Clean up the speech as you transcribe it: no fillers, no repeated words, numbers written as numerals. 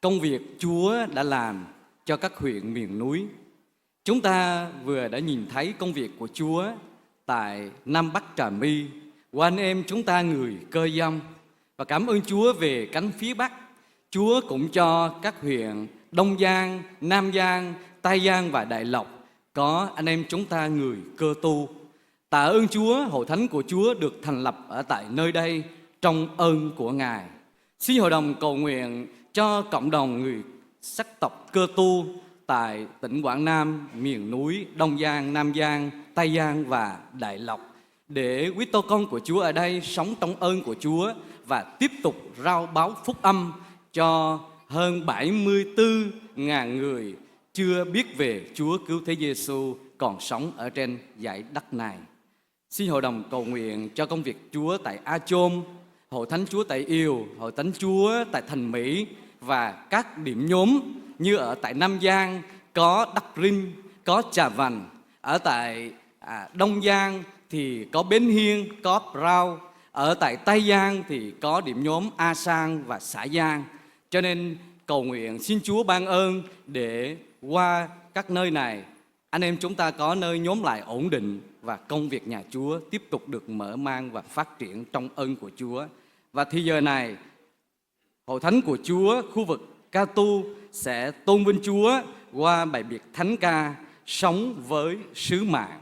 công việc Chúa đã làm cho các huyện miền núi. Chúng ta vừa đã nhìn thấy công việc của Chúa tại Nam Bắc Trà My của anh em chúng ta người Cơ Dông. Và cảm ơn Chúa về cánh phía Bắc. Chúa cũng cho các huyện Đông Giang, Nam Giang, Tây Giang và Đại Lộc có anh em chúng ta người Cơ Tu. Tạ ơn Chúa, hội thánh của Chúa được thành lập ở tại nơi đây trong ơn của Ngài. Xin hội đồng cầu nguyện cho cộng đồng người sắc tộc Cơ Tu tại tỉnh Quảng Nam, miền núi Đông Giang, Nam Giang, Tây Giang và Đại Lộc, để quý tô con của Chúa ở đây sống trong ơn của Chúa và tiếp tục rao báo phúc âm cho hơn 74.000 người chưa biết về Chúa Cứu Thế Giêsu còn sống ở trên dải đất này. Xin hội đồng cầu nguyện cho công việc Chúa tại A Chôm, hội thánh Chúa tại Yêu, hội thánh Chúa tại Thành Mỹ và các điểm nhóm như ở tại Nam Giang có Đắc Rinh, có Trà Vành, ở tại Đông Giang thì có Bến Hiên, có Rau, ở tại Tây Giang thì có điểm nhóm A Sang và Xã Giang. Cho nên cầu nguyện xin Chúa ban ơn để qua các nơi này anh em chúng ta có nơi nhóm lại ổn định và công việc nhà Chúa tiếp tục được mở mang và phát triển trong ơn của Chúa. Và thì giờ này, hội thánh của Chúa khu vực Ca Tu sẽ tôn vinh Chúa qua bài biệt thánh ca Sống với sứ mạng.